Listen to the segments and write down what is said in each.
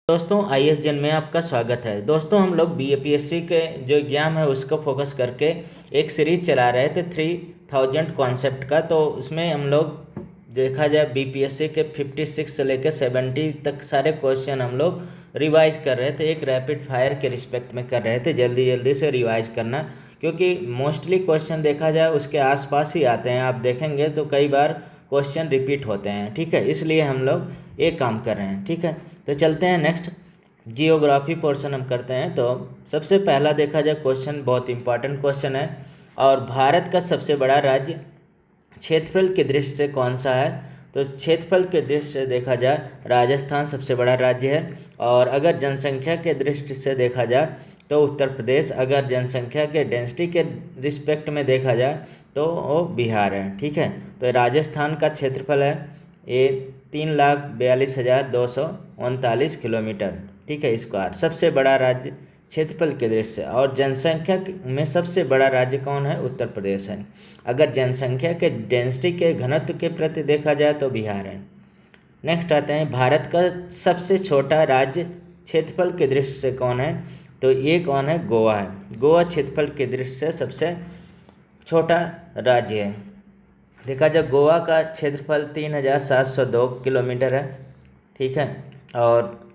दोस्तों ISJN में आपका स्वागत है। दोस्तों हम लोग BAPSC के जो एग्ज़ाम है उसको फोकस करके एक सीरीज चला रहे थे 3000 कॉन्सेप्ट का। तो उसमें हम लोग देखा जाए BPSC के 56 से लेकर 70 तक सारे क्वेश्चन हम लोग रिवाइज कर रहे थे। एक रैपिड फायर के रिस्पेक्ट में कर रहे थे, जल्दी जल्दी से रिवाइज करना, क्योंकि मोस्टली क्वेश्चन देखा जाए उसके आसपास ही आते हैं। आप देखेंगे तो कई बार क्वेश्चन रिपीट होते हैं, ठीक है। इसलिए हम लोग एक काम कर रहे हैं, ठीक है। तो चलते हैं नेक्स्ट जियोग्राफी पोर्शन हम करते हैं। तो सबसे पहला देखा जाए क्वेश्चन बहुत इंपॉर्टेंट क्वेश्चन है। और भारत का सबसे बड़ा राज्य क्षेत्रफल की दृष्टि से कौन सा है? तो क्षेत्रफल के दृष्टि से देखा जाए राजस्थान सबसे बड़ा राज्य है। और अगर जनसंख्या के दृष्टि से देखा जाए तो उत्तर प्रदेश। अगर जनसंख्या के डेंसिटी के रिस्पेक्ट में देखा जाए तो वो बिहार है, ठीक है। तो राजस्थान का क्षेत्रफल है ये 3,42,239 किलोमीटर, ठीक है, स्क्वायर। सबसे बड़ा राज्य क्षेत्रफल के दृष्टि से। और जनसंख्या में सबसे बड़ा राज्य कौन है? उत्तर प्रदेश है। अगर जनसंख्या के डेंसिटी के घनत्व के प्रति देखा जाए तो बिहार है। नेक्स्ट आते हैं, भारत का सबसे छोटा राज्य क्षेत्रफल की दृष्टि से कौन है? तो ये कौन है? गोवा है। गोवा क्षेत्रफल की दृष्टि से सबसे छोटा राज्य है। देखा जाए गोवा का क्षेत्रफल 3,702 किलोमीटर है, ठीक है, और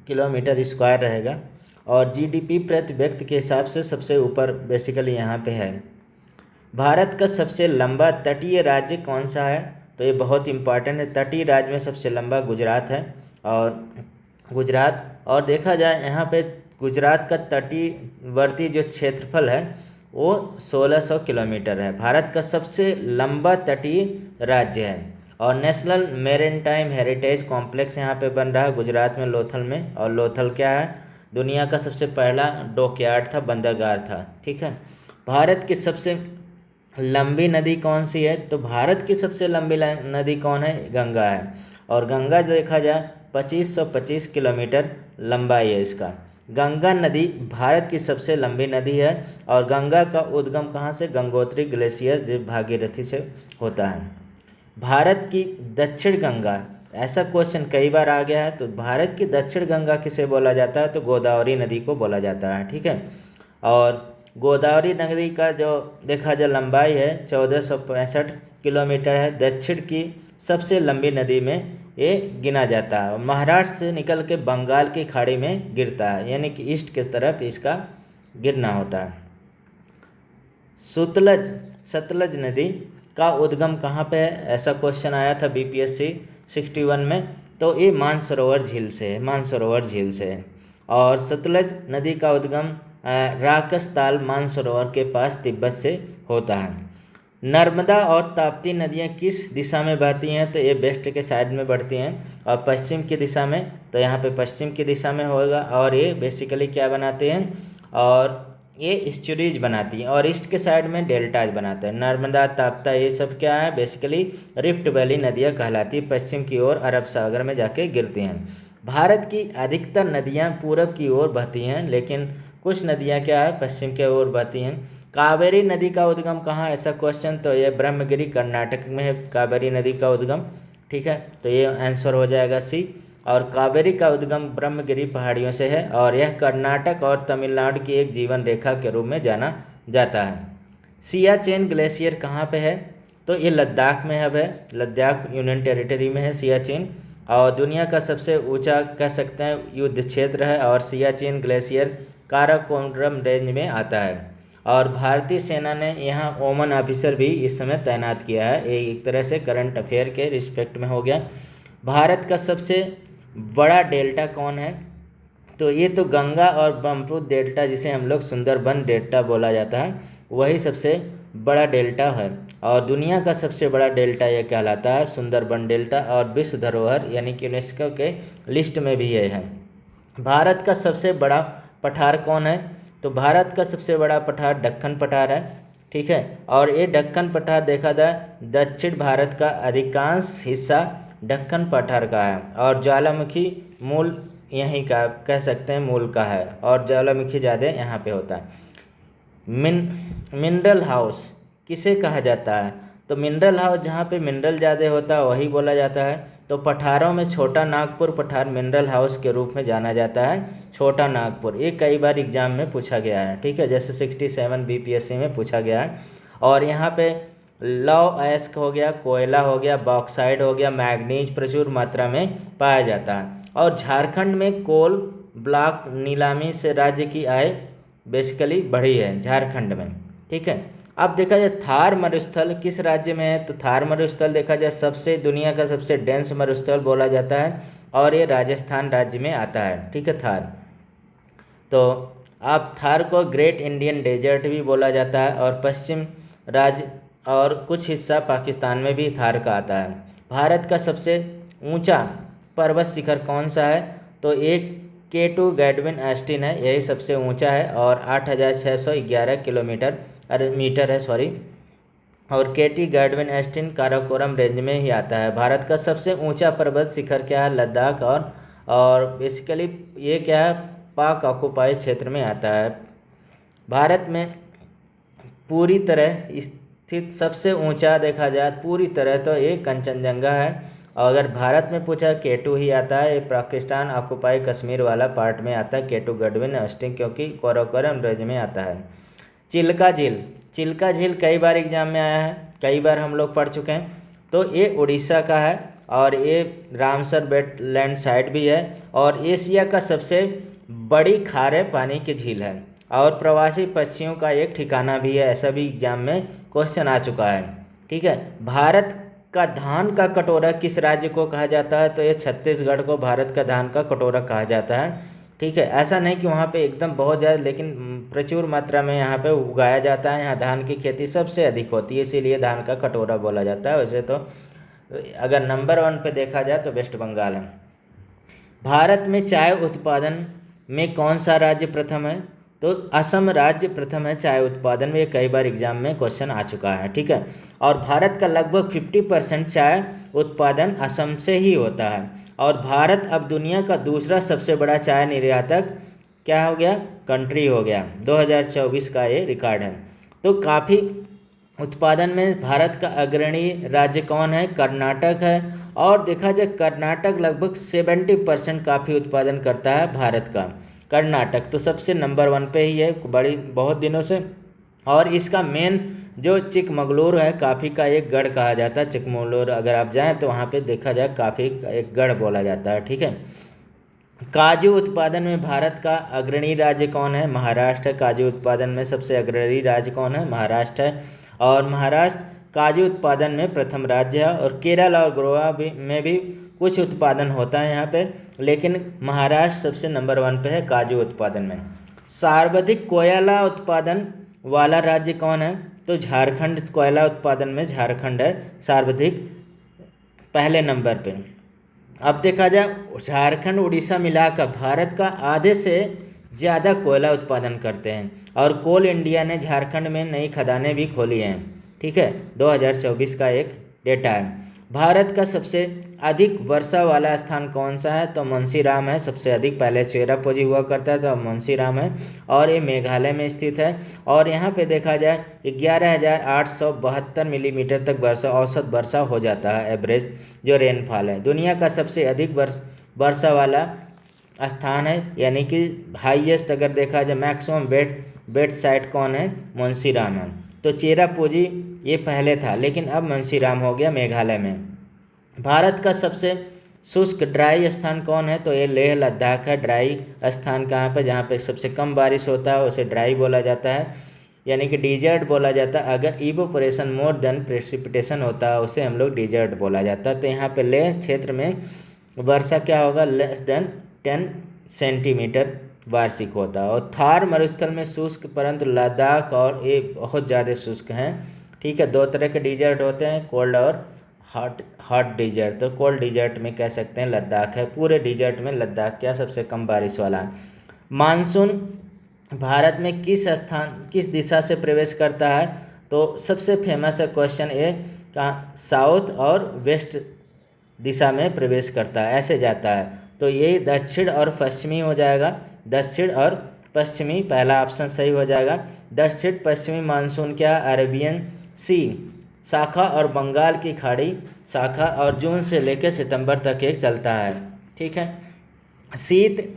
किलोमीटर स्क्वायर रहेगा। और GDP प्रति व्यक्ति के हिसाब से सबसे ऊपर बेसिकली यहाँ पे है। भारत का सबसे लंबा तटीय राज्य कौन सा है? तो ये बहुत इंपॉर्टेंट है। तटीय राज्य में सबसे लंबा गुजरात है। और गुजरात, और देखा जाए यहाँ पे गुजरात का तटीवर्ती जो क्षेत्रफल है वो 1600 किलोमीटर है। भारत का सबसे लंबा तटीय राज्य है। और नेशनल मेरीटाइम हेरिटेज कॉम्प्लेक्स यहाँ पे बन रहा है गुजरात में, लोथल में। और लोथल क्या है? दुनिया का सबसे पहला डॉकयार्ड था, बंदरगाह था, ठीक है। भारत की सबसे लंबी नदी कौन सी है? तो भारत की सबसे लंबी नदी कौन है? गंगा है। और गंगा देखा जाए 2525 किलोमीटर लंबाई है इसका। गंगा नदी भारत की सबसे लंबी नदी है। और गंगा का उद्गम कहाँ से? गंगोत्री ग्लेशियर जो भागीरथी से होता है। भारत की दक्षिण गंगा, ऐसा क्वेश्चन कई बार आ गया है। तो भारत की दक्षिण गंगा किसे बोला जाता है? तो गोदावरी नदी को बोला जाता है, ठीक है। और गोदावरी नदी का जो देखा जाए लंबाई है 1465 किलोमीटर है। दक्षिण की सबसे लंबी नदी में ये गिना जाता है। महाराष्ट्र से निकल के बंगाल की खाड़ी में गिरता है, यानी कि ईस्ट की तरफ इसका गिरना होता है। सतलज नदी का उद्गम कहाँ पे है? ऐसा क्वेश्चन आया था BPSC 61 में। तो ये मानसरोवर झील से है, मानसरोवर झील से है। और सतलज नदी का उद्गम राकसताल मानसरोवर के पास तिब्बत से होता है। नर्मदा और ताप्ती नदियाँ किस दिशा में बहती हैं? तो ये वेस्ट के साइड में बढ़ती हैं। और पश्चिम की दिशा में, तो यहाँ पे पश्चिम की दिशा में होगा। और ये बेसिकली क्या बनाते हैं? और ये एस्चुरीज बनाती हैं। और ईस्ट के साइड में डेल्टाज बनाते हैं। नर्मदा, ताप्ता, ये सब क्या है? बेसिकली रिफ्ट वैली नदियाँ कहलाती है। पश्चिम की ओर अरब सागर में जाके गिरती हैं। भारत की अधिकतर नदियाँ पूरब की ओर बहती हैं, लेकिन कुछ नदियाँ क्या है? पश्चिम की ओर बहती हैं। कावेरी नदी का उद्गम कहाँ? ऐसा क्वेश्चन, तो ये ब्रह्मगिरी कर्नाटक में है कावेरी नदी का उद्गम, ठीक है। तो ये आंसर हो जाएगा C। और कावेरी का उद्गम ब्रह्मगिरी पहाड़ियों से है। और यह कर्नाटक और तमिलनाडु की एक जीवन रेखा के रूप में जाना जाता है। सियाचेन ग्लेशियर कहाँ पे है? तो ये लद्दाख में अब है, लद्दाख यूनियन टेरिटरी में है सियाचेन। और दुनिया का सबसे ऊंचा कह सकते हैं युद्ध क्षेत्र है। और सियाचेन ग्लेशियर काराकोरम रेंज में आता है। और भारतीय सेना ने यहाँ ओमन ऑफिसर भी इस समय तैनात किया है। ये एक तरह से करंट अफेयर के रिस्पेक्ट में हो गया। भारत का सबसे बड़ा डेल्टा कौन है? तो ये तो गंगा और ब्रह्मपुत्र डेल्टा, जिसे हम लोग सुंदरबन डेल्टा बोला जाता है, वही सबसे बड़ा डेल्टा है। और दुनिया का सबसे बड़ा डेल्टा यह कहलाता है सुंदरबन डेल्टा। और विश्व धरोहर यानी कि यूनेस्को के लिस्ट में भी ये है। भारत का सबसे बड़ा पठार कौन है? तो भारत का सबसे बड़ा पठार दक्कन पठार है, ठीक है। और ये दक्कन पठार देखा जाए दक्षिण भारत का अधिकांश हिस्सा दक्कन पठार का है। और ज्वालामुखी मूल यहीं का कह सकते हैं, मूल का है। और ज्वालामुखी ज़्यादा यहाँ पे होता है। मिनरल हाउस किसे कहा जाता है? तो मिनरल हाउस जहाँ पे मिनरल ज़्यादा होता है वही बोला जाता है। तो पठारों में छोटा नागपुर पठार मिनरल हाउस के रूप में जाना जाता है, छोटा नागपुर। ये कई बार एग्जाम में पूछा गया है, ठीक है, जैसे 67 बीपीएससी में पूछा गया है। और यहाँ पे लौह अयस्क हो गया, कोयला हो गया, बॉक्साइड हो गया, मैग्नीज प्रचुर मात्रा में पाया जाता है। और झारखंड में कोल ब्लॉक नीलामी से राज्य की आय बेसिकली बढ़ी है झारखंड में, ठीक है। अब देखा जाए थार मरुस्थल किस राज्य में है, तो थार मरुस्थल देखा जाए सबसे दुनिया का सबसे डेंस मरुस्थल बोला जाता है और ये राजस्थान राज्य में आता है, ठीक है, थार। तो अब थार को ग्रेट इंडियन डेजर्ट भी बोला जाता है और पश्चिम राज्य और कुछ हिस्सा पाकिस्तान में भी थार का आता है। भारत का सबसे ऊंचा पर्वत शिखर कौन सा है, तो एक K2 गैडविन एस्टिन है, यही सबसे ऊंचा है और 8611 किलोमीटर अरे मीटर है सॉरी। और KT गैडविन एस्टिन काराकोरम रेंज में ही आता है। भारत का सबसे ऊंचा पर्वत शिखर क्या है, लद्दाख। और बेसिकली ये क्या है, पाक ऑक्युपाई क्षेत्र में आता है। भारत में पूरी तरह स्थित सबसे ऊंचा देखा जाए पूरी तरह तो ये कंचनजंगा है। और अगर भारत में पूछा K2 ही आता है, ये पाकिस्तान ऑक्युपाई कश्मीर वाला पार्ट में आता है K2 गैडविन एस्टिन, क्योंकि काराकोरम रेंज में आता है। चिल्का झील, चिल्का झील कई बार एग्जाम में आया है, कई बार हम लोग पढ़ चुके हैं। तो ये उड़ीसा का है और ये रामसर वेटलैंड साइट भी है और एशिया का सबसे बड़ी खारे पानी की झील है और प्रवासी पक्षियों का एक ठिकाना भी है, ऐसा भी एग्जाम में क्वेश्चन आ चुका है, ठीक है। भारत का धान का कटोरा किस राज्य को कहा जाता है, तो ये छत्तीसगढ़ को भारत का धान का कटोरा कहा जाता है, ठीक है। ऐसा नहीं कि वहाँ पे एकदम बहुत ज़्यादा, लेकिन प्रचुर मात्रा में यहाँ पे उगाया जाता है। यहाँ धान की खेती सबसे अधिक होती है, इसीलिए धान का कटोरा बोला जाता है। वैसे तो अगर नंबर 1 पे देखा जाए तो वेस्ट बंगाल है। भारत में चाय उत्पादन में कौन सा राज्य प्रथम है, तो असम राज्य प्रथम है चाय उत्पादन में। ये कई बार एग्जाम में क्वेश्चन आ चुका है, ठीक है। और भारत का लगभग 50% चाय उत्पादन असम से ही होता है। और भारत अब दुनिया का दूसरा सबसे बड़ा चाय निर्यातक क्या हो गया, कंट्री हो गया। 2024 का ये रिकॉर्ड है। तो काफ़ी उत्पादन में भारत का अग्रणी राज्य कौन है, कर्नाटक है। और देखा जाए कर्नाटक लगभग 70% काफ़ी उत्पादन करता है भारत का। कर्नाटक तो सबसे नंबर 1 पे ही है बड़ी बहुत दिनों से। और इसका मेन जो चिकमगलूर है, काफ़ी का एक गढ़ कहा जाता है चिकमगलूर। अगर आप जाएं तो वहाँ पे देखा जाए काफ़ी एक गढ़ बोला जाता है, ठीक है। काजू उत्पादन में भारत का अग्रणी राज्य कौन है, महाराष्ट्र है। काजू उत्पादन में सबसे अग्रणी राज्य कौन है, महाराष्ट्र है। और महाराष्ट्र काजू उत्पादन में प्रथम राज्य है। और केरल और गोवा में भी कुछ उत्पादन होता है यहाँ पे, लेकिन महाराष्ट्र सबसे नंबर 1 पे है काजू उत्पादन में। सर्वाधिक कोयला उत्पादन वाला राज्य कौन है, तो झारखंड। कोयला उत्पादन में झारखंड है सर्वाधिक पहले नंबर पे। अब देखा जाए झारखंड उड़ीसा मिलाकर भारत का आधे से ज़्यादा कोयला उत्पादन करते हैं। और कोल इंडिया ने झारखंड में नई खदानें भी खोली हैं, ठीक है। 2024 का एक डेटा है। भारत का सबसे अधिक वर्षा वाला स्थान कौन सा है, तो मुंशीराम है सबसे अधिक। पहले चेरापूंजी हुआ करता था, अब मुंशीराम है और ये मेघालय में स्थित है। और यहाँ पे देखा जाए 11,872 मिलीमीटर तक औसत वर्षा हो जाता है, एवरेज जो रेनफॉल है। दुनिया का सबसे अधिक वर्षा वाला स्थान है, यानी कि हाईएस्ट अगर देखा जाए मैक्सिमम वेट साइट कौन है, मुंशीराम है। तो चेरापूंजी ये पहले था, लेकिन अब मुंशीराम हो गया मेघालय में। भारत का सबसे शुष्क ड्राई स्थान कौन है, तो ये लेह लद्दाख है। ड्राई स्थान कहाँ पे, जहाँ पे सबसे कम बारिश होता है उसे ड्राई बोला जाता है, यानी कि डिजर्ट बोला जाता है। अगर इवोपोरेशन मोर देन प्रेसिपिटेशन होता है उसे हम लोग डिजर्ट बोला जाता है। तो यहाँ पे लेह क्षेत्र में वर्षा क्या होगा, लेस देन 10 सेंटीमीटर वार्षिक होता है। और थार मरुस्थल में शुष्क, परंतु लद्दाख और ये बहुत ज़्यादा शुष्क हैं, ठीक है। 2 तरह के डिजर्ट होते हैं, कोल्ड और हॉट डिजर्ट। तो कोल्ड डिजर्ट में कह सकते हैं लद्दाख है, पूरे डिजर्ट में लद्दाख क्या सबसे कम बारिश वाला है। मानसून भारत में किस दिशा से प्रवेश करता है, तो सबसे फेमस है क्वेश्चन ए का साउथ और वेस्ट दिशा में प्रवेश करता है, ऐसे जाता है। तो ये दक्षिण और पश्चिमी हो जाएगा, दक्षिण और पश्चिमी, पहला ऑप्शन सही हो जाएगा। दक्षिण पश्चिमी मानसून क्या, अरेबियन सी शाखा और बंगाल की खाड़ी शाखा, और जून से लेकर सितंबर तक एक चलता है। ठीक है। शीत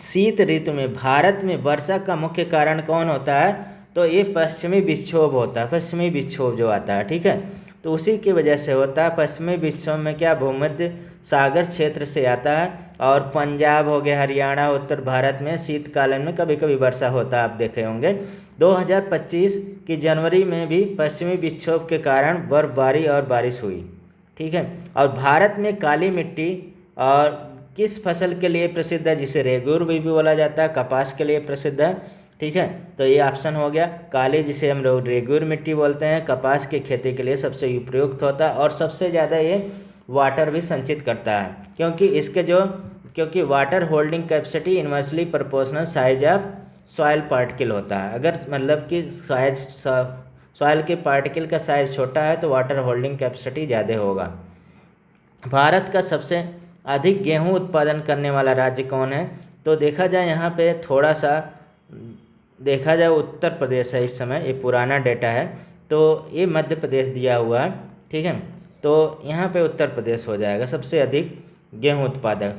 शीत ऋतु में भारत में वर्षा का मुख्य कारण कौन होता है? तो ये पश्चिमी विक्षोभ होता है, पश्चिमी विक्षोभ जो आता है। ठीक है। तो उसी की वजह से होता है। पश्चिमी विक्षोभ में क्या भूमध्य सागर क्षेत्र से आता है, और पंजाब हो गया, हरियाणा, उत्तर भारत में शीतकालीन में कभी कभी वर्षा होता है, आप देखे होंगे। 2025 की जनवरी में भी पश्चिमी विक्षोभ के कारण बर्फबारी और बारिश हुई। ठीक है। और भारत में काली मिट्टी और किस फसल के लिए प्रसिद्ध है? जिसे रेगुर भी बोला जाता है, कपास के लिए प्रसिद्ध है। ठीक है। तो ये ऑप्शन हो गया काली, जिसे हम लोग रेगुर मिट्टी बोलते हैं, कपास की खेती के लिए सबसे उपयुक्त होता है, और सबसे ज़्यादा ये वाटर भी संचित करता है, क्योंकि water holding capacity inversely proportional size of soil particle होता है। अगर मतलब कि सॉइल के पार्टिकल का साइज छोटा है तो वाटर होल्डिंग कैपेसिटी ज़्यादा होगा। भारत का सबसे अधिक गेहूं उत्पादन करने वाला राज्य कौन है? तो देखा जाए यहाँ पे थोड़ा सा देखा जाए उत्तर प्रदेश है इस समय, ये पुराना डेटा है, तो ये मध्य प्रदेश दिया हुआ है। ठीक है। तो यहाँ पे उत्तर प्रदेश हो जाएगा सबसे अधिक गेहूं उत्पादक।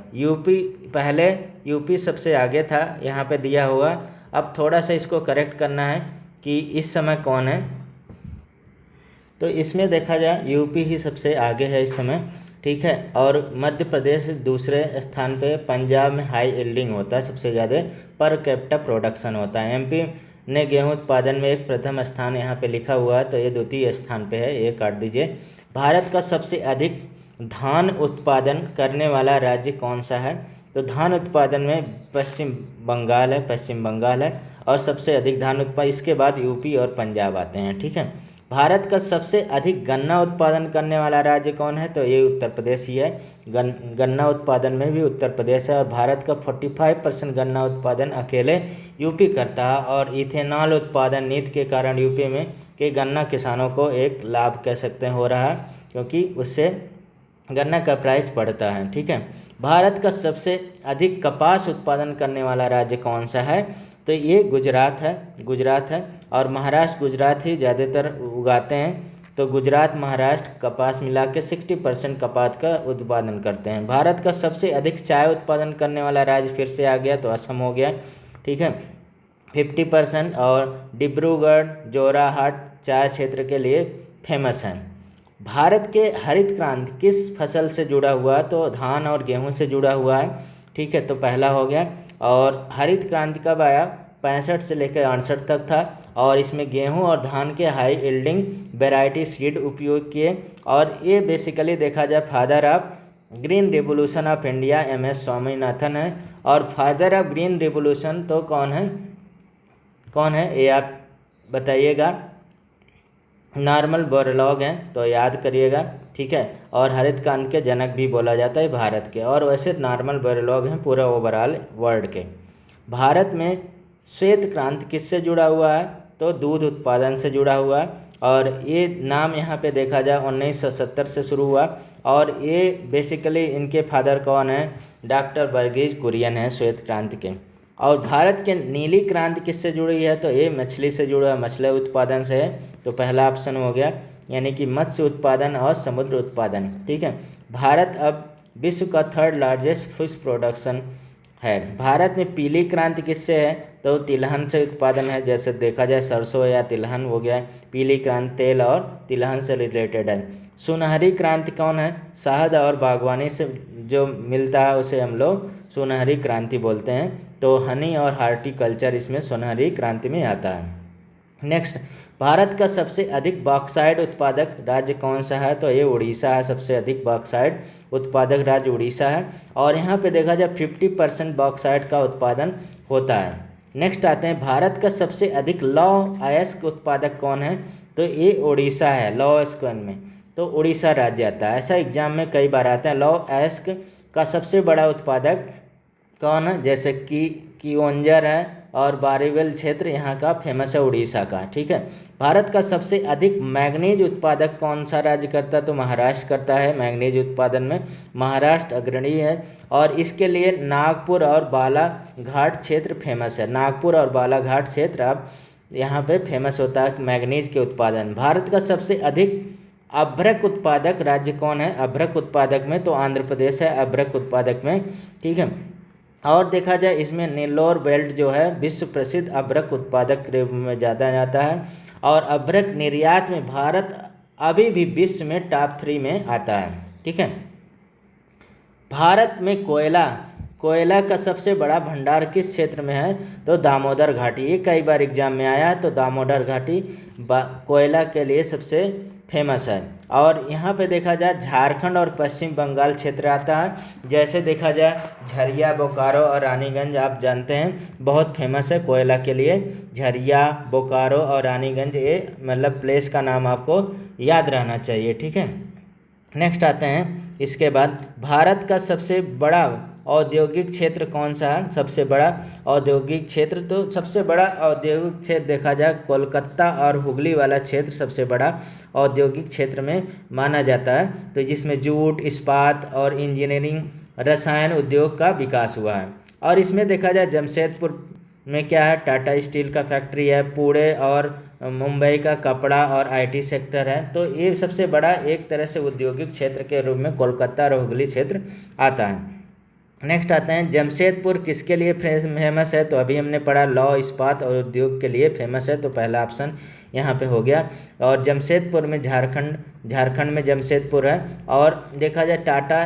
यूपी सबसे आगे था, यहाँ पे दिया हुआ। अब थोड़ा सा इसको करेक्ट करना है कि इस समय कौन है। तो इसमें देखा जाए यूपी ही सबसे आगे है इस समय। ठीक है। और मध्य प्रदेश दूसरे स्थान पे, पंजाब में हाई यील्डिंग होता है, सबसे ज़्यादा पर कैपिटा प्रोडक्शन होता है। एमपी ने गेहूं उत्पादन में एक प्रथम स्थान यहाँ पे लिखा हुआ है, तो ये द्वितीय स्थान पे है, ये काट दीजिए। भारत का सबसे अधिक धान उत्पादन करने वाला राज्य कौन सा है? तो धान उत्पादन में पश्चिम बंगाल है, और सबसे अधिक धान उत्पादन, इसके बाद यूपी और पंजाब आते हैं। ठीक है। भारत का सबसे अधिक गन्ना उत्पादन करने वाला राज्य कौन है? तो ये उत्तर प्रदेश ही है। गन्ना उत्पादन में भी उत्तर प्रदेश है, और भारत का 45% गन्ना उत्पादन अकेले यूपी करता है। और इथेनॉल उत्पादन नीति के कारण यूपी में के गन्ना किसानों को एक लाभ कह सकते हैं हो रहा है, क्योंकि उससे गन्ना का प्राइस बढ़ता है। ठीक है। भारत का सबसे अधिक कपास उत्पादन करने वाला राज्य कौन सा है? तो ये गुजरात है, और महाराष्ट्र गुजरात ही ज़्यादातर उगाते हैं। तो गुजरात महाराष्ट्र कपास मिला के 60% कपास का उत्पादन करते हैं। भारत का सबसे अधिक चाय उत्पादन करने वाला राज्य फिर से आ गया, तो असम हो गया। ठीक है। 50%, और डिब्रूगढ़ जोराहाट चाय क्षेत्र के लिए फेमस है। भारत के हरित क्रांति किस फसल से जुड़ा हुआ है? तो धान और गेहूं से जुड़ा हुआ है। ठीक है। तो पहला हो गया। और हरित क्रांति कब आया? 65 से लेकर 68 तक था, और इसमें गेहूं और धान के हाई यील्डिंग वैरायटी सीड उपयोग किए। और ये बेसिकली देखा जाए father of green revolution of India MS Swaminathan है। और फादर ऑफ ग्रीन रिवोल्यूशन तो कौन है ये आप बताइएगा। नॉर्मन बोरलॉग हैं, तो याद करिएगा। ठीक है। और हरित क्रांति के जनक भी बोला जाता है भारत के, और वैसे नॉर्मन बोरलॉग हैं पूरा ओवरऑल वर्ल्ड के। भारत में श्वेत क्रांति किससे जुड़ा हुआ है? तो दूध उत्पादन से जुड़ा हुआ है, और ये नाम यहाँ पे देखा जाए 1970 से शुरू हुआ, और ये बेसिकली इनके फादर कौन है? डॉक्टर वर्गीज कुरियन है श्वेत क्रांति के। और भारत के नीली क्रांति किससे जुड़ी है? तो ये मछली से जुड़ा है, मछली उत्पादन से है। तो पहला ऑप्शन हो गया, यानी कि मत्स्य उत्पादन और समुद्र उत्पादन। ठीक है। भारत अब विश्व का 3rd लार्जेस्ट फिश प्रोडक्शन है। भारत में पीली क्रांति किससे है? तो तिलहन से उत्पादन है। जैसे देखा जाए सरसों या तिलहन हो गया, पीली क्रांति तेल और तिलहन से रिलेटेड है। सुनहरी क्रांति कौन है? शहद और बागवानी से जो मिलता है उसे हम लोग सुनहरी क्रांति बोलते हैं। तो हनी और हार्टिकल्चर इसमें सुनहरी क्रांति में आता है। नेक्स्ट, भारत का सबसे अधिक बॉक्साइट उत्पादक राज्य कौन सा है? तो ये उड़ीसा है, सबसे अधिक बॉक्साइट उत्पादक राज्य उड़ीसा है। और यहाँ पे देखा जाए 50% बॉक्साइट का उत्पादन होता है। नेक्स्ट आते हैं, भारत का सबसे अधिक लौह अयस्क उत्पादक कौन है? तो ये उड़ीसा है, लौह अयस्क में तो उड़ीसा राज्य आता है। ऐसा एग्जाम में कई बार आता है। लौह अयस्क का सबसे बड़ा उत्पादक कौन है? जैसे कि कियोंझर है, और बारीवेल क्षेत्र यहाँ का फेमस है उड़ीसा का। ठीक है। भारत का सबसे अधिक मैग्नीज उत्पादक कौन सा राज्य करता है? तो महाराष्ट्र करता है। मैग्नीज उत्पादन में महाराष्ट्र अग्रणी है, और इसके लिए नागपुर और बालाघाट क्षेत्र फेमस है। नागपुर और बालाघाट क्षेत्र आप यहाँ पे फेमस होता है मैग्नीज के उत्पादन। भारत का सबसे अधिक अभ्रक उत्पादक राज्य कौन है? अभ्रक उत्पादक में तो आंध्र प्रदेश है अभ्रक उत्पादक में, ठीक है। और देखा जाए इसमें नेल्लोर बेल्ट जो है विश्व प्रसिद्ध अभ्रक उत्पादक के रूप में जाना जाता है। और अभ्रक निर्यात में भारत अभी भी विश्व में टॉप 3 में आता है, ठीक है। भारत में कोयला का सबसे बड़ा भंडार किस क्षेत्र में है? तो दामोदर घाटी। ये कई बार एग्जाम में आया है, तो दामोदर घाटी कोयला के लिए सबसे फेमस है। और यहाँ पे देखा जाए झारखंड और पश्चिम बंगाल क्षेत्र आता है। जैसे देखा जाए झरिया, बोकारो और रानीगंज आप जानते हैं बहुत फेमस है कोयला के लिए। झरिया, बोकारो और रानीगंज, ये मतलब प्लेस का नाम आपको याद रहना चाहिए, ठीक है। नेक्स्ट आते हैं इसके बाद, भारत का सबसे बड़ा औद्योगिक क्षेत्र कौन सा है? सबसे बड़ा औद्योगिक क्षेत्र, तो सबसे बड़ा औद्योगिक क्षेत्र देखा जाए कोलकाता और हुगली वाला क्षेत्र सबसे बड़ा औद्योगिक क्षेत्र में माना जाता है। तो जिसमें जूट, इस्पात और इंजीनियरिंग, रसायन उद्योग का विकास हुआ है। और इसमें देखा जाए जमशेदपुर में क्या है? टाटा स्टील का फैक्ट्री है। पुणे और मुंबई का कपड़ा और आईटी सेक्टर है। तो ये सबसे बड़ा एक तरह से औद्योगिक क्षेत्र के रूप में कोलकाता और हुगली क्षेत्र आता है। नेक्स्ट आते हैं जमशेदपुर किसके लिए फेमस है? तो अभी हमने पढ़ा लौह, इस्पात और उद्योग के लिए फेमस है, तो पहला ऑप्शन यहाँ पे हो गया। और जमशेदपुर में झारखंड में जमशेदपुर है। और देखा जाए Tata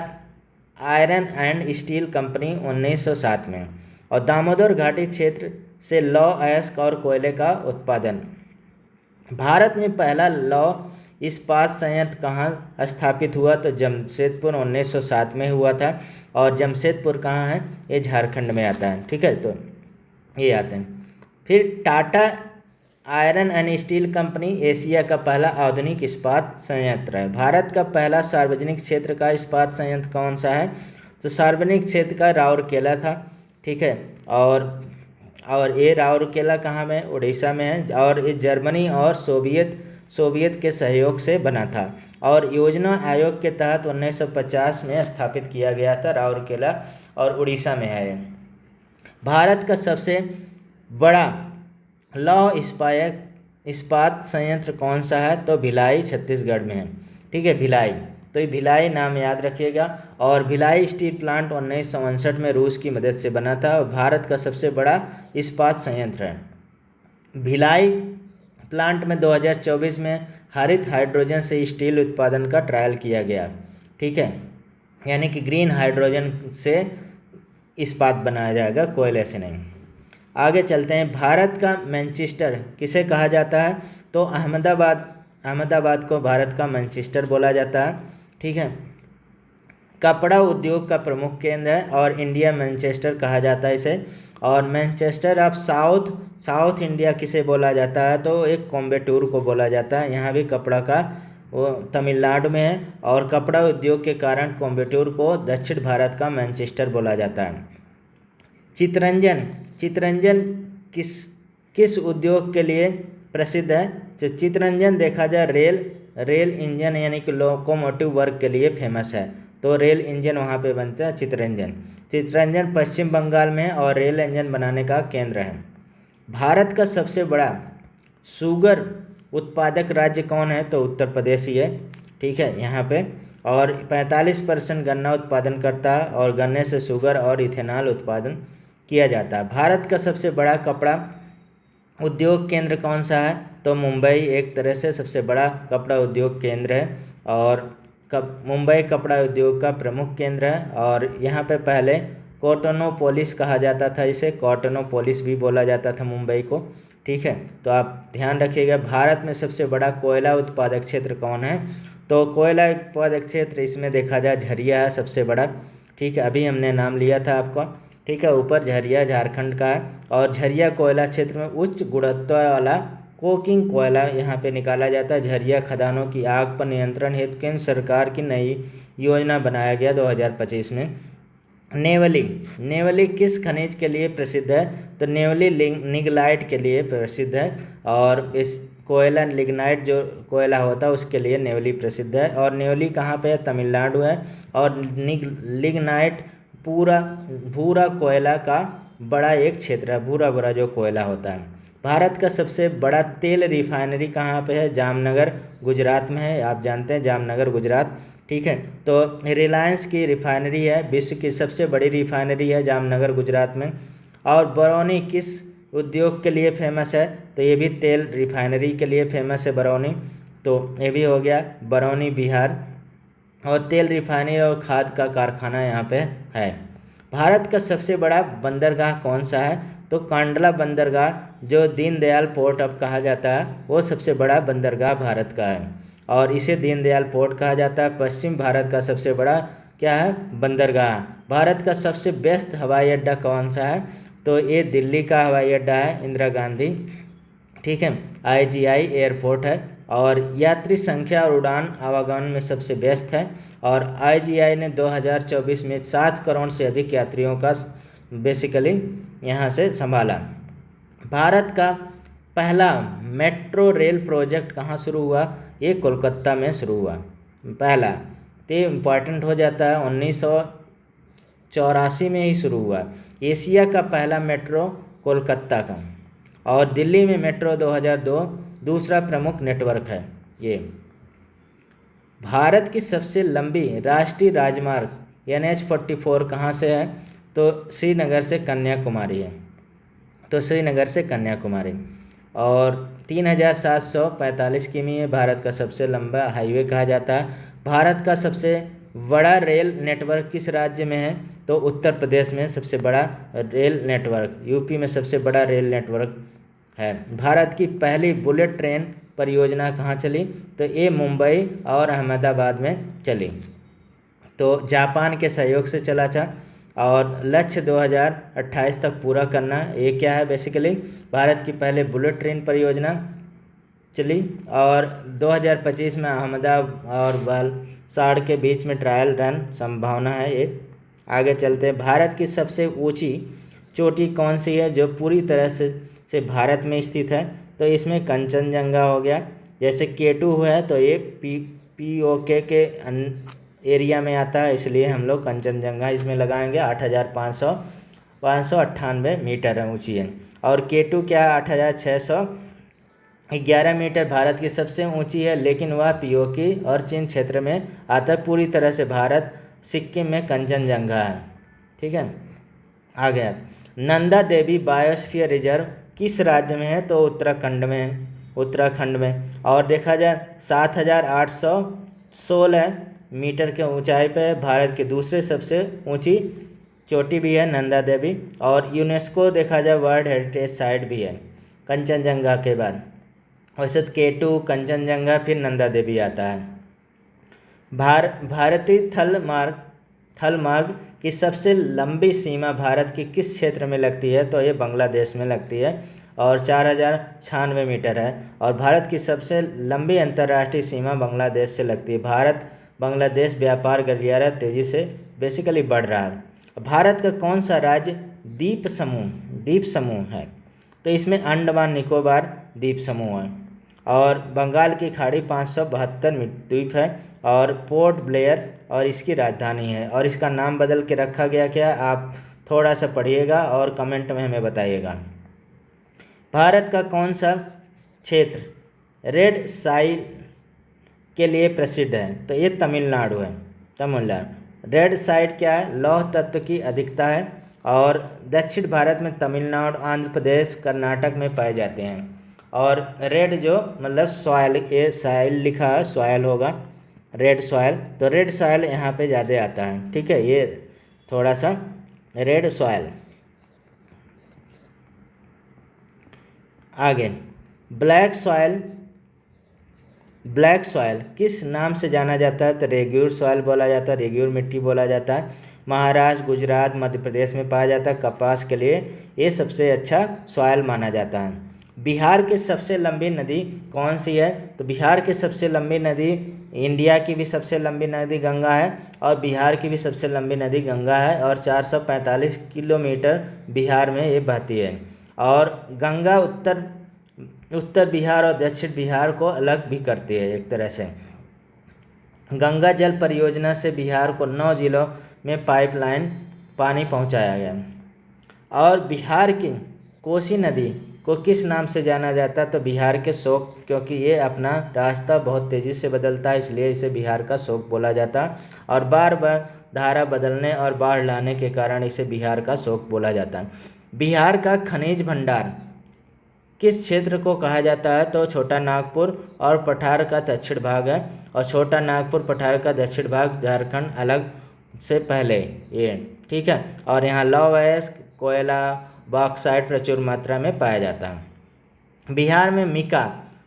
iron and steel company 1907 में। और दामोदर घाटी क्षेत्र से लौह, अयस्क और कोयले का उत्पादन। भारत में पहला लौह इस्पात संयंत्र कहाँ स्थापित हुआ? तो जमशेदपुर 1907 में हुआ था। और जमशेदपुर कहाँ है? ये झारखंड में आता है, ठीक है। तो ये आते हैं। फिर Tata iron and steel company Asia का पहला आधुनिक इस्पात संयंत्र है। भारत का पहला सार्वजनिक क्षेत्र का इस्पात संयंत्र कौन सा है? तो सार्वजनिक क्षेत्र का राउरकेला था, ठीक है। और ये राउरकेला कहाँ में? उड़ीसा में है। और ये जर्मनी और सोवियत के सहयोग से बना था। और योजना आयोग के तहत 1950 में स्थापित किया गया था राउरकेला, और उड़ीसा में है। भारत का सबसे बड़ा लौह इस्पात संयंत्र कौन सा है? तो भिलाई छत्तीसगढ़ में है, ठीक है, भिलाई। तो ये भिलाई नाम याद रखिएगा। और भिलाई स्टील प्लांट 1959 में रूस की मदद से बना था और भारत का सबसे बड़ा इस्पात संयंत्र है। भिलाई प्लांट में 2024 में हरित हाइड्रोजन से स्टील उत्पादन का ट्रायल किया गया, ठीक है। यानी कि ग्रीन हाइड्रोजन से इस्पात बनाया जाएगा, कोयले से नहीं। आगे चलते हैं। भारत का मैनचेस्टर किसे कहा जाता है? तो अहमदाबाद को भारत का मैनचेस्टर बोला जाता है, ठीक है। कपड़ा उद्योग का प्रमुख केंद्र है और इंडिया मैनचेस्टर कहा जाता है इसे। और मैनचेस्टर ऑफ साउथ इंडिया किसे बोला जाता है? तो एक कोयम्बटूर को बोला जाता है। यहाँ भी कपड़ा का वो तमिलनाडु में है। और कपड़ा उद्योग के कारण कोयम्बटूर को दक्षिण भारत का मैनचेस्टर बोला जाता है। चितरंजन किस उद्योग के लिए प्रसिद्ध है? तो चितरंजन देखा जाए रेल इंजन यानी कि लोकोमोटिव वर्क के लिए फेमस है। तो रेल इंजन वहाँ पे बनता है चितरंजन पश्चिम बंगाल में है और रेल इंजन बनाने का केंद्र है। भारत का सबसे बड़ा शुगर उत्पादक राज्य कौन है? तो उत्तर प्रदेश ही है, ठीक है यहाँ पे। और 45% गन्ना उत्पादन करता है और गन्ने से शुगर और इथेनॉल उत्पादन किया जाता है। भारत का सबसे बड़ा कपड़ा उद्योग केंद्र कौन सा है? तो मुंबई एक तरह से सबसे बड़ा कपड़ा उद्योग केंद्र है और मुंबई कपड़ा उद्योग का प्रमुख केंद्र है। और यहाँ पे पहले कॉटनोपोलिस कहा जाता था, इसे कॉटनोपोलिस भी बोला जाता था मुंबई को, ठीक है। तो आप ध्यान रखिएगा। भारत में सबसे बड़ा कोयला उत्पादक क्षेत्र कौन है? तो कोयला उत्पादक क्षेत्र इसमें देखा जाए झरिया है सबसे बड़ा, ठीक है। अभी हमने नाम लिया था आपका, ठीक है। ऊपर झरिया झारखंड का है और झरिया कोयला क्षेत्र में उच्च गुणवत्ता वाला कोकिंग कोयला यहाँ पे निकाला जाता है। झरिया खदानों की आग पर नियंत्रण हेतु केंद्र सरकार की नई योजना बनाया गया 2025 में। नेवली किस खनिज के लिए प्रसिद्ध है? तो नेवली निगलाइट के लिए प्रसिद्ध है। और इस कोयला लिग्नाइट जो कोयला होता है उसके लिए नेवली प्रसिद्ध है। और नेवली कहाँ पे है? तमिलनाडु है। और लिग्नाइट भूरा कोयला का बड़ा एक क्षेत्र है, भूरा जो कोयला होता है, भारत का सबसे बड़ा तेल रिफाइनरी कहाँ पे है? जामनगर गुजरात में है। आप जानते हैं जामनगर गुजरात, ठीक है। तो रिलायंस की रिफाइनरी है, विश्व की सबसे बड़ी रिफाइनरी है जामनगर गुजरात में। और बरौनी किस उद्योग के लिए फेमस है? तो ये भी तेल रिफाइनरी के लिए फेमस है बरौनी। तो ये भी हो गया बरौनी बिहार। और तेल रिफाइनरी और खाद का कारखाना यहाँ पे है। भारत का सबसे बड़ा बंदरगाह कौन सा है? तो कांडला बंदरगाह, जो दीनदयाल पोर्ट अब कहा जाता है, वो सबसे बड़ा बंदरगाह भारत का है और इसे दीनदयाल पोर्ट कहा जाता है। पश्चिम भारत का सबसे बड़ा क्या है? बंदरगाह। भारत का सबसे व्यस्त हवाई अड्डा कौन सा है? तो ये दिल्ली का हवाई अड्डा है, इंदिरा गांधी, ठीक है। IGI एयरपोर्ट है और यात्री संख्या और उड़ान आवागमन में सबसे व्यस्त है। और IGI ने 2024 में 7 करोड़ से अधिक यात्रियों का बेसिकली यहाँ से संभाला। भारत का पहला मेट्रो रेल प्रोजेक्ट कहाँ शुरू हुआ? ये कोलकाता में शुरू हुआ पहला। तो ये इम्पॉर्टेंट हो जाता है, 1984 में ही शुरू हुआ। एशिया का पहला मेट्रो कोलकाता का। और दिल्ली में मेट्रो 2002 दूसरा प्रमुख नेटवर्क है ये। भारत की सबसे लंबी राष्ट्रीय राजमार्ग NH44 कहाँ से है? तो श्रीनगर से कन्याकुमारी है। तो श्रीनगर से कन्याकुमारी। और 3745 किमी है। भारत का सबसे लंबा हाईवे कहा जाता है। भारत का सबसे बड़ा रेल नेटवर्क किस राज्य में है? तो उत्तर प्रदेश में सबसे बड़ा रेल नेटवर्क, यूपी में सबसे बड़ा रेल नेटवर्क है। भारत की पहली बुलेट ट्रेन परियोजना कहाँ चली? तो ये मुंबई और अहमदाबाद में चली। तो जापान के सहयोग से चला था और लक्ष्य 2028 तक पूरा करना। ये क्या है? बेसिकली भारत की पहले बुलेट ट्रेन परियोजना चली और 2025 में अहमदाबाद और वलसाड के बीच में ट्रायल रन संभावना है ये। आगे चलते हैं। भारत की सबसे ऊंची चोटी कौन सी है जो पूरी तरह से भारत में स्थित है? तो इसमें कंचनजंगा हो गया। जैसे K2 है तो ये POK के एरिया में आता है, इसलिए हम लोग कंचनजंगा इसमें लगाएंगे। 8,598 मीटर है ऊंची है। और K2 क्या है? 8,611 मीटर भारत की सबसे ऊंची है, लेकिन वह POK और चीन क्षेत्र में आता है। पूरी तरह से भारत सिक्किम में कंचनजंगा है, ठीक है। आ गया नंदा देवी बायोस्फीयर रिजर्व किस राज्य में है? तो उत्तराखंड में है, उत्तराखंड में। और देखा जाए 7,816 मीटर के ऊंचाई पे भारत की दूसरे सबसे ऊंची चोटी भी है नंदा देवी। और यूनेस्को देखा जाए वर्ल्ड हेरिटेज साइट भी है कंचनजंगा के बाद। वैसे तो K2 कंचनजंगा फिर नंदा देवी आता है। भारतीय थल मार्ग की सबसे लंबी सीमा भारत की किस क्षेत्र में लगती है? तो ये बांग्लादेश में लगती है और 4,096 मीटर है। और भारत की सबसे लंबी अंतर्राष्ट्रीय सीमा बांग्लादेश से लगती है। भारत बांग्लादेश व्यापार गलियारा तेज़ी से बेसिकली बढ़ रहा है। भारत का कौन सा राज्य द्वीप समूह है? तो इसमें अंडमान निकोबार द्वीप समूह है। और बंगाल की खाड़ी 572 द्वीप है और पोर्ट ब्लेयर और इसकी राजधानी है। और इसका नाम बदल के रखा गया क्या? आप थोड़ा सा पढ़िएगा और कमेंट में हमें बताइएगा। भारत का कौन सा क्षेत्र रेड साइल के लिए प्रसिद्ध है? तो ये तमिलनाडु है, तमिलनाडु। रेड साइड क्या है? लौह तत्व की अधिकता है और दक्षिण भारत में तमिलनाडु, आंध्र प्रदेश, कर्नाटक में पाए जाते हैं। और रेड जो मतलब सॉयल, ये सॉइल लिखा है, सॉयल होगा रेड सॉयल। तो रेड सॉयल यहाँ पे ज़्यादा आता है, ठीक है। ये थोड़ा सा रेड सॉयल। आगे ब्लैक सॉयल किस नाम से जाना जाता है? तो रेग्यूर सॉयल बोला जाता है, रेग्यूर मिट्टी बोला जाता है। महाराष्ट्र, गुजरात, मध्य प्रदेश में पाया जाता है। कपास के लिए ये सबसे अच्छा सॉयल माना जाता है। बिहार की सबसे लंबी नदी कौन सी है? तो बिहार की सबसे लंबी नदी, इंडिया की भी सबसे लंबी नदी गंगा है और बिहार की भी सबसे लंबी नदी गंगा है। और 445 किलोमीटर बिहार में ये बहती है। और गंगा उत्तर बिहार और दक्षिण बिहार को अलग भी करती है एक तरह से। गंगा जल परियोजना से बिहार को 9 जिलों में पाइपलाइन पानी पहुंचाया गया। और बिहार की कोसी नदी को किस नाम से जाना जाता है? तो बिहार के शोक, क्योंकि ये अपना रास्ता बहुत तेज़ी से बदलता है, इसलिए इसे बिहार का शोक बोला जाता है। और बार बार धारा बदलने और बाढ़ लाने के कारण इसे बिहार का शोक बोला जाता है। बिहार का खनिज भंडार किस क्षेत्र को कहा जाता है? तो छोटा नागपुर और पठार का दक्षिण भाग है। और छोटा नागपुर पठार का दक्षिण भाग झारखंड अलग से पहले ये, ठीक है। और यहाँ लौह अयस्क, कोयला, बॉक्साइट प्रचुर मात्रा में पाया जाता है। बिहार में मिका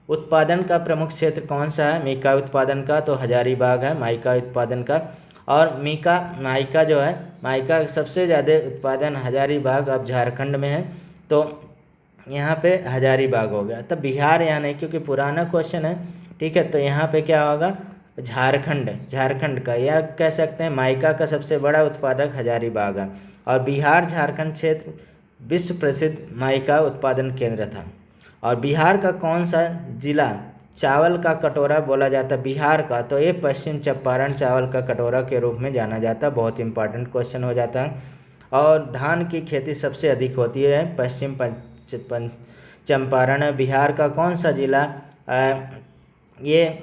उत्पादन का प्रमुख क्षेत्र कौन सा है? मिका उत्पादन का तो हजारीबाग है माइका उत्पादन का। और माइका जो है, माइका सबसे ज़्यादा उत्पादन हजारीबाग अब झारखंड में है, तो यहाँ पे हजारीबाग हो गया। तब बिहार यहाँ नहीं, क्योंकि पुराना क्वेश्चन है, ठीक है। तो यहाँ पे क्या होगा? झारखंड का, या कह सकते हैं माइका का सबसे बड़ा उत्पादक हजारीबाग है। और बिहार झारखंड क्षेत्र विश्व प्रसिद्ध माइका उत्पादन केंद्र था। और बिहार का कौन सा जिला चावल का कटोरा बोला जाता है? बिहार का तो ये पश्चिम चंपारण चावल का कटोरा के रूप में जाना जाता है। बहुत इंपॉर्टेंट क्वेश्चन हो जाता है। और धान की खेती सबसे अधिक होती है पश्चिम चंपारण है। बिहार का कौन सा जिला ये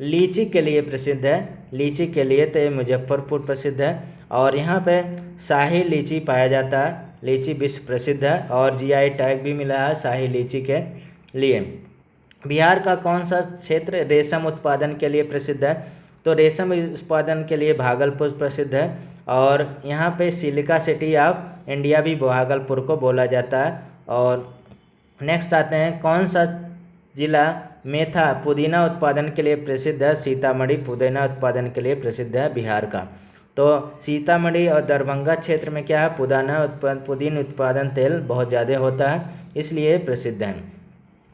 लीची के लिए प्रसिद्ध है? लीची के लिए तो ये मुजफ्फरपुर प्रसिद्ध है। और यहाँ पे शाही लीची पाया जाता है, लीची विश्व प्रसिद्ध है। और जीआई टैग भी मिला है शाही लीची के लिए। बिहार का कौन सा क्षेत्र रेशम उत्पादन के लिए प्रसिद्ध है? तो रेशम उत्पादन के लिए भागलपुर प्रसिद्ध है। और यहाँ पे सिलिका सिटी ऑफ इंडिया भी भागलपुर को बोला जाता है। और नेक्स्ट आते हैं, कौन सा जिला मेथा पुदीना उत्पादन के लिए प्रसिद्ध है? सीतामढ़ी पुदीना उत्पादन के लिए प्रसिद्ध है बिहार का। तो सीतामढ़ी और दरभंगा क्षेत्र में क्या है? पुदीना उत्पादन तेल बहुत ज़्यादा होता है, इसलिए प्रसिद्ध है।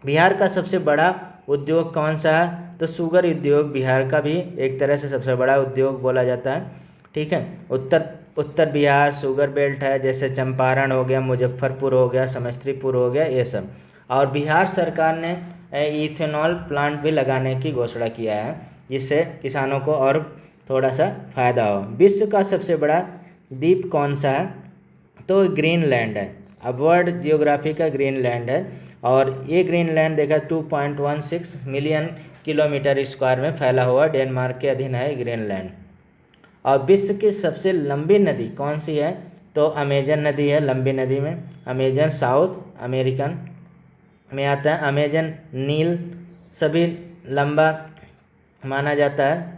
बिहार का सबसे बड़ा उद्योग कौन सा है? तो शुगर उद्योग बिहार का भी एक तरह से सबसे बड़ा उद्योग बोला जाता है, ठीक है। उत्तर बिहार शुगर बेल्ट है, जैसे चंपारण हो गया, मुजफ्फरपुर हो गया, समस्तीपुर हो गया, ये सब। और बिहार सरकार ने इथेनॉल प्लांट भी लगाने की घोषणा किया है, जिससे किसानों को और थोड़ा सा फायदा हो। विश्व का सबसे बड़ा द्वीप कौन सा है? तो ग्रीनलैंड है। अब वर्ल्ड जियोग्राफी का ग्रीनलैंड है। और ये ग्रीनलैंड देखा 2.16 मिलियन किलोमीटर स्क्वायर में फैला हुआ डेनमार्क के अधीन है ग्रीनलैंड। और विश्व की सबसे लंबी नदी कौन सी है? तो अमेजन नदी है लंबी नदी में। अमेजन साउथ अमेरिकन में आता है। अमेजन नील सभी लंबा माना जाता है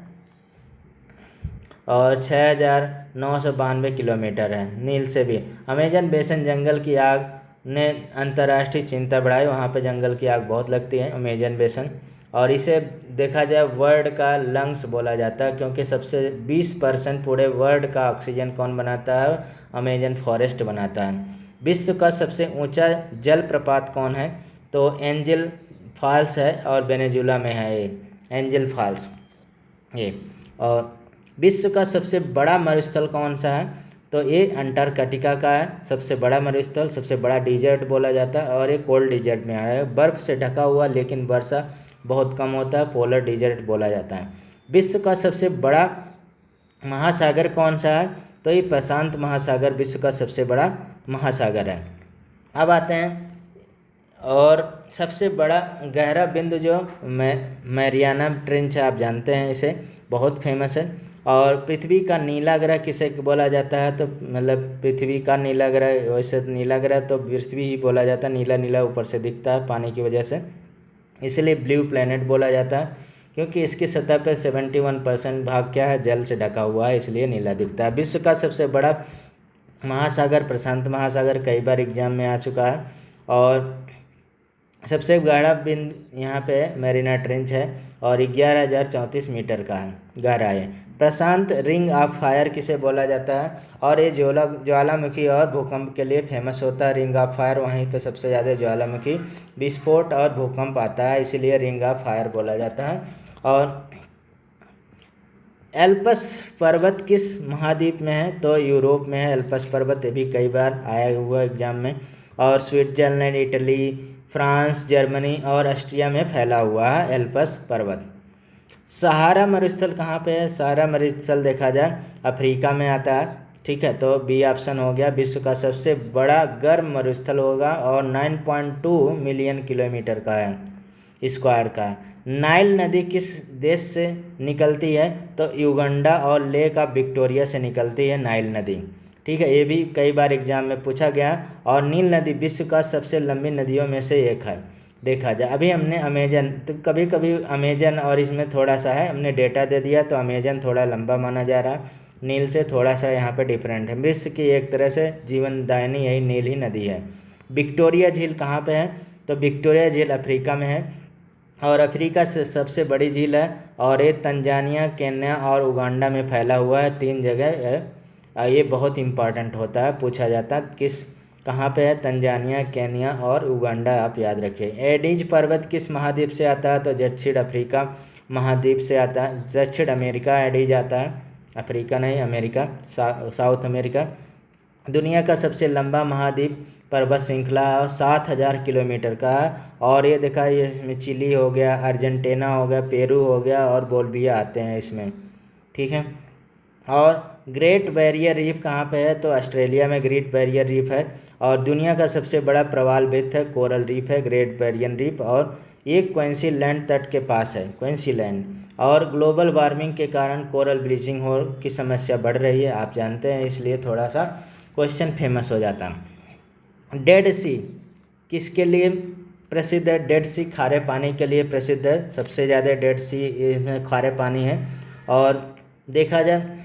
और 6,992 किलोमीटर है नील से भी। अमेजन बेसिन जंगल की आग ने अंतर्राष्ट्रीय चिंता बढ़ाई, वहाँ पे जंगल की आग बहुत लगती है अमेजन बेसिन। और इसे देखा जाए वर्ल्ड का लंग्स बोला जाता है, क्योंकि सबसे 20% पूरे वर्ल्ड का ऑक्सीजन कौन बनाता है? अमेजन फॉरेस्ट बनाता है। विश्व का सबसे ऊंचा जलप्रपात कौन है? तो एंजल फॉल्स है और वेनेजुला में है ये एंजल फॉल्स ये। और विश्व का सबसे बड़ा मरुस्थल कौन सा है? तो ये अंटार्कटिका का है सबसे बड़ा मरुस्थल, सबसे बड़ा डिजर्ट बोला जाता है। और ये कोल्ड डिजर्ट में आया है, बर्फ़ से ढका हुआ लेकिन वर्षा बहुत कम होता है, पोलर डिजर्ट बोला जाता है। विश्व का सबसे बड़ा महासागर कौन सा है? तो ये प्रशांत महासागर विश्व का सबसे बड़ा महासागर है। अब आते हैं, और सबसे बड़ा गहरा बिंदु जो मैरियाना ट्रेंच है, आप जानते हैं इसे, बहुत फेमस है। और पृथ्वी का नीला ग्रह किसे बोला जाता है? तो मतलब पृथ्वी का नीला ग्रह, वैसे नीला ग्रह तो पृथ्वी ही बोला जाता है, नीला नीला ऊपर से दिखता है पानी की वजह से, इसलिए ब्लू प्लैनेट बोला जाता है। क्योंकि इसकी सतह पर 71% भाग क्या है? जल से ढका हुआ है, इसलिए नीला दिखता है। विश्व का सबसे बड़ा महासागर प्रशांत महासागर, कई बार एग्जाम में आ चुका है। और सबसे गहरा बिंदु यहाँ पे मैरिना ट्रेंच है और 11,034 मीटर का है, गहरा है। प्रशांत रिंग ऑफ फायर किसे बोला जाता है? और ये ज्वालामुखी और भूकंप के लिए फेमस होता है रिंग ऑफ फायर, वहीं पे सबसे ज़्यादा ज्वालामुखी विस्फोट और भूकंप आता है, इसीलिए रिंग ऑफ फायर बोला जाता है। और एल्पस पर्वत किस महाद्वीप में है? तो यूरोप में है एल्पस पर्वत, ये भी कई बार आया हुआ एग्जाम में। और स्विट्जरलैंड, इटली, फ्रांस, जर्मनी और ऑस्ट्रिया में फैला हुआ है एल्पस पर्वत। सहारा मरुस्थल कहाँ पे है? सहारा मरुस्थल देखा जाए अफ्रीका में आता है, ठीक है, तो बी ऑप्शन हो गया। विश्व का सबसे बड़ा गर्म मरुस्थल होगा और 9.2 मिलियन किलोमीटर का है स्क्वायर का। नाइल नदी किस देश से निकलती है? तो युगांडा और लेक ऑफ विक्टोरिया से निकलती है नाइल नदी। ठीक है, ये भी कई बार एग्जाम में पूछा गया। और नील नदी विश्व का सबसे लंबी नदियों में से एक है। देखा जाए, अभी हमने अमेजन, तो कभी कभी अमेजन और इसमें थोड़ा सा है, हमने डेटा दे दिया तो अमेजन थोड़ा लंबा माना जा रहा है, नील से थोड़ा सा यहाँ पे डिफरेंट है। विश्व की एक तरह से जीवनदायिनी यही नील ही नदी है। विक्टोरिया झील कहाँ पे है? तो विक्टोरिया झील अफ्रीका में है और अफ्रीका से सबसे बड़ी झील है और ये तंजानिया, केन्या और उगांडा में फैला हुआ है, 3 जगह है। ये बहुत इंपॉर्टेंट होता है, पूछा जाता है किस कहाँ पे है? तंजानिया, केन्या और उगांडा, आप याद रखिए। एडीज पर्वत किस महाद्वीप से आता है? तो दक्षिण अफ्रीका महाद्वीप से आता है। दक्षिण अमेरिका एडीज आता है, अफ्रीका नहीं, अमेरिका, साउथ अमेरिका। दुनिया का सबसे लंबा महाद्वीप पर्वत श्रृंखला 7,000 किलोमीटर का है और ये देखा, ये इसमें चिली हो गया, अर्जेंटीना हो गया, पेरू हो गया और बोल्विया आते हैं इसमें। ठीक है, और ग्रेट बैरियर रीफ कहाँ पे है? तो ऑस्ट्रेलिया में ग्रेट बैरियर रीफ है और दुनिया का सबसे बड़ा प्रवालभित है कोरल रीफ है, ग्रेट बैरियर रीफ, और ये क्वींसलैंड तट के पास है, क्वींसलैंड। और ग्लोबल वार्मिंग के कारण कोरल ब्लीचिंग हो की समस्या बढ़ रही है, आप जानते हैं, इसलिए थोड़ा सा क्वेश्चन फेमस हो जाता है। डेड सी किसके लिए प्रसिद्ध है? डेड सी खारे पानी के लिए प्रसिद्ध है, सबसे ज़्यादा डेड सी इसमें खारे पानी है। और देखा जाए,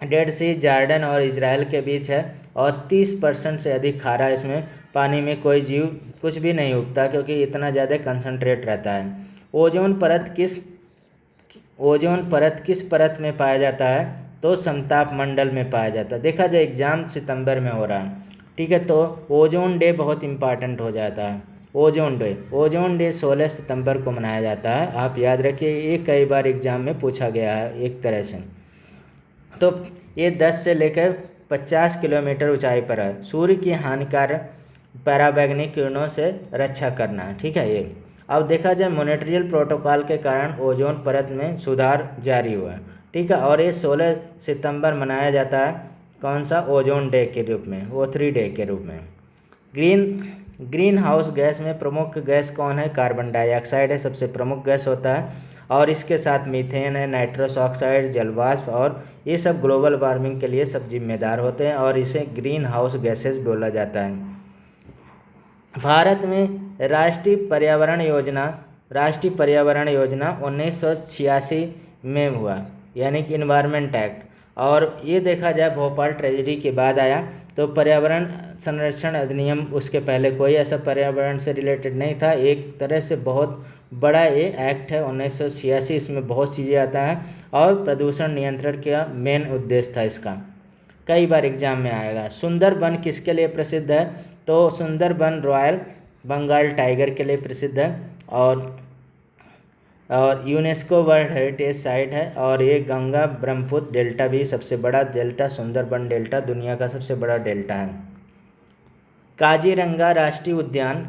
डेड सी जॉर्डन और इजराइल के बीच है और 30% से अधिक खारा, इसमें पानी में कोई जीव कुछ भी नहीं उगता क्योंकि इतना ज़्यादा कंसंट्रेट रहता है। ओजोन परत किस परत में पाया जाता है? तो समताप मंडल में पाया जाता है। देखा जाए, एग्जाम सितंबर में हो रहा है, ठीक है, तो ओजोन डे बहुत इंपॉर्टेंट हो जाता है। ओजोन डे 16 सितंबर को मनाया जाता है, आप याद रखिए, ये कई बार एग्जाम में पूछा गया है एक तरह से। तो ये 10 से लेकर 50 किलोमीटर ऊंचाई पर है। सूर्य की हानिकारक पराबैंगनी किरणों से रक्षा करना है, ठीक है ये। अब देखा जाए, मॉन्ट्रियल प्रोटोकॉल के कारण ओजोन परत में सुधार जारी हुआ है, ठीक है, और ये 16 सितंबर मनाया जाता है, कौन सा? ओजोन डे के रूप में, O3 डे के रूप में। ग्रीन हाउस गैस में प्रमुख गैस कौन है? कार्बन डाइऑक्साइड है, सबसे प्रमुख गैस होता है, और इसके साथ मीथेन है, नाइट्रस ऑक्साइड, जलवाष्प, और ये सब ग्लोबल वार्मिंग के लिए सब जिम्मेदार होते हैं और इसे ग्रीन हाउस गैसेस बोला जाता है। भारत में राष्ट्रीय पर्यावरण योजना 1986 में हुआ, यानी कि इन्वायरमेंट एक्ट। और ये देखा जाए, भोपाल ट्रेजेडी के बाद आया, तो पर्यावरण संरक्षण अधिनियम, उसके पहले कोई ऐसा पर्यावरण से रिलेटेड नहीं था। एक तरह से बहुत बड़ा ये एक्ट है 1986, इसमें बहुत चीज़ें आता है और प्रदूषण नियंत्रण का मेन उद्देश्य था इसका, कई बार एग्जाम में आएगा। सुंदरबन किसके लिए प्रसिद्ध है? तो सुंदरबन रॉयल बंगाल टाइगर के लिए प्रसिद्ध है और यूनेस्को वर्ल्ड हेरिटेज साइट है। और ये गंगा ब्रह्मपुत्र डेल्टा भी सबसे बड़ा डेल्टा, सुंदरबन डेल्टा दुनिया का सबसे बड़ा डेल्टा है। काजीरंगा राष्ट्रीय उद्यान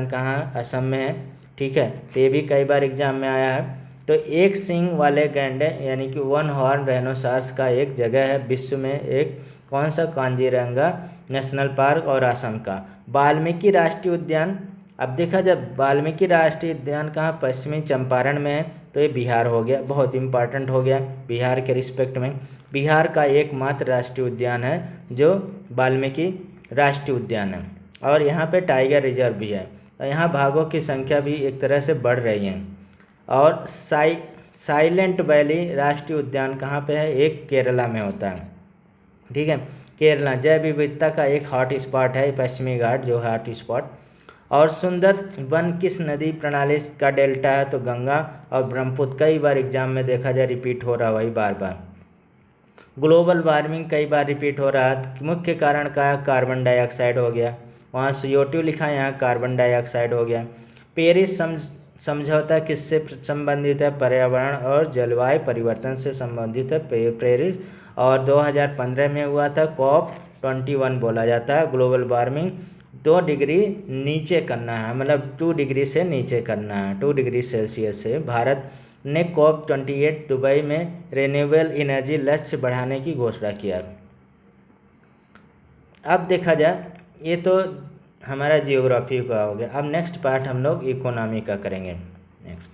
कहाँ है? असम में है, ठीक है, तो ये भी कई बार एग्जाम में आया है। तो एक सींग वाले गैंडे यानी कि 1 हॉर्न राइनोसॉरस का एक जगह है विश्व में, एक कौन सा? काजीरंगा नेशनल पार्क, और असम का। वाल्मीकि राष्ट्रीय उद्यान, अब देखा जाए, वाल्मीकि राष्ट्रीय उद्यान कहाँ? पश्चिमी चंपारण में है, तो ये बिहार हो गया, बहुत इंपॉर्टेंट हो गया बिहार के रिस्पेक्ट में। बिहार का एकमात्र राष्ट्रीय उद्यान है जो वाल्मीकि राष्ट्रीय उद्यान है और यहाँ पे टाइगर रिजर्व भी है और यहाँ बाघों की संख्या भी एक तरह से बढ़ रही है। और साइलेंट वैली राष्ट्रीय उद्यान कहाँ पे है? एक केरला में होता है, ठीक है, केरला जैव विविधता का एक हॉट स्पॉट है, पश्चिमी घाट जो हॉट स्पॉट। और सुंदरबन किस नदी प्रणाली का डेल्टा है? तो गंगा और ब्रह्मपुत्र, कई बार एग्जाम में देखा जाए रिपीट हो रहा, वही बार बार। ग्लोबल वार्मिंग कई बार रिपीट हो रहा है, मुख्य कारण का कार्बन डाइऑक्साइड हो गया, वहाँ CO2 लिखा है, यहाँ कार्बन डाइऑक्साइड हो गया। पेरिस समझौता किससे संबंधित है? पर्यावरण और जलवायु परिवर्तन से संबंधित है पेरिस, और 2015 में हुआ था, COP21 बोला जाता है। ग्लोबल वार्मिंग 2 डिग्री नीचे करना है, मतलब 2 डिग्री से नीचे करना है, 2 डिग्री सेल्सियस से। भारत ने COP28 दुबई में रिन्यूएबल एनर्जी लक्ष्य बढ़ाने की घोषणा किया। अब देखा जाए, ये तो हमारा जियोग्राफी का हो गया। अब नेक्स्ट पार्ट हम लोग इकोनॉमी का करेंगे नेक्स्ट।